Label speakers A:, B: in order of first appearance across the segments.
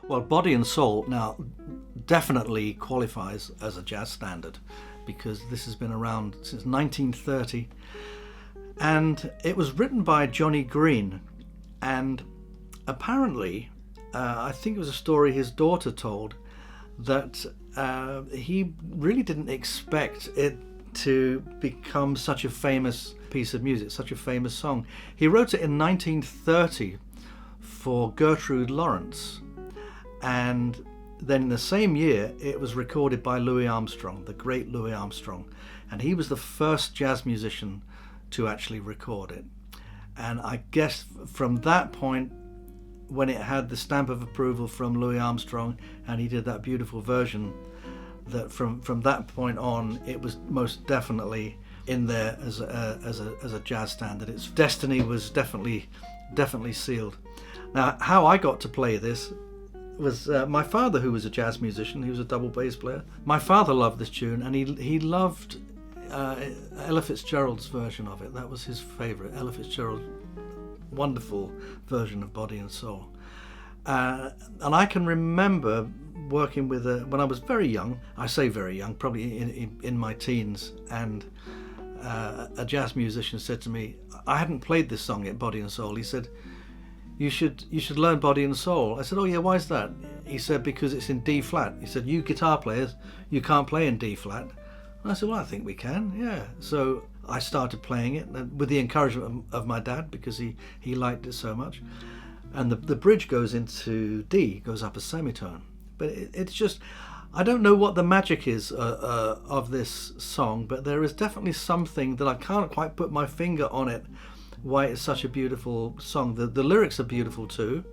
A: Well, Body and Soul now definitely qualifies as a jazz standard because this has been around since 1930, and it was written by Johnny Green, and apparently I think it was a story his daughter told that he really didn't expect it to become such a famous piece of music, such a famous song. He wrote it in 1930 for Gertrude Lawrence, and then in the same year it was recorded by Louis Armstrong, the great Louis Armstrong, and he was the first jazz musician to actually record it. And I guess from that point, when it had the stamp of approval from Louis Armstrong and he did that beautiful version, that from that point on it was most definitely in there as a jazz standard. Its destiny was definitely sealed. Now, how I got to play this was my father, who was a jazz musician. He was a double bass player. My father loved this tune, and he loved Ella Fitzgerald's version of it. That was his favourite. Ella Fitzgerald's wonderful version of Body and Soul. And I can remember working with when I was very young. I say very young, probably in my teens, and a jazz musician said to me, I hadn't played this song yet, Body and Soul. He said, you should learn Body and Soul. I said, oh yeah, why is that? He said, because it's in D flat. He said, you guitar players, you can't play in D flat. And I said, well, I think we can, yeah. So I started playing it with the encouragement of my dad, because he liked it so much. And the bridge goes into D, goes up a semitone. But it's just, I don't know what the magic is of this song, but there is definitely something that I can't quite put my finger on it, why it's such a beautiful song. The lyrics are beautiful too,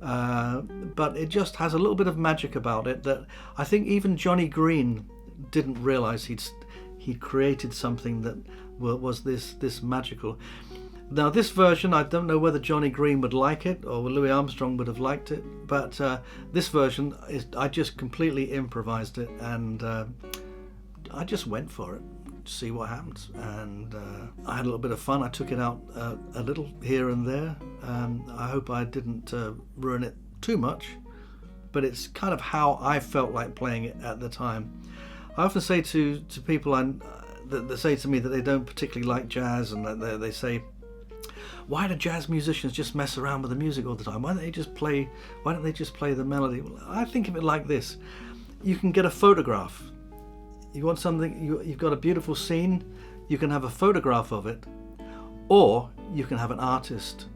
A: but it just has a little bit of magic about it that I think even Johnny Green didn't realize he'd created something that was this magical. Now this version, I don't know whether Johnny Green would like it or Louis Armstrong would have liked it, but this version I just completely improvised it, and I just went for it to see what happens, and I had a little bit of fun. I took it out a little here and there. I hope I didn't ruin it too much, but it's kind of how I felt like playing it at the time. I often say to people that say to me that they don't particularly like jazz, and that they say, why do jazz musicians just mess around with the music all the time? Why don't they just play the melody? Well, I think of it like this. You can get a photograph. You want something, you've got a beautiful scene, you can have a photograph of it, or you can have an artist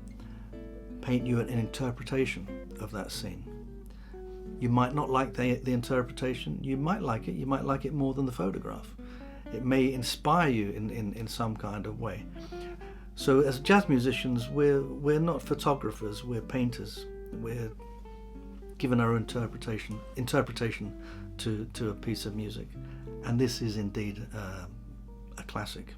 A: paint you an interpretation of that scene. You might not like the interpretation, you might like it more than the photograph. It may inspire you in some kind of way. So as jazz musicians, we're not photographers, we're painters. We're given our interpretation to a piece of music. And this is indeed a classic.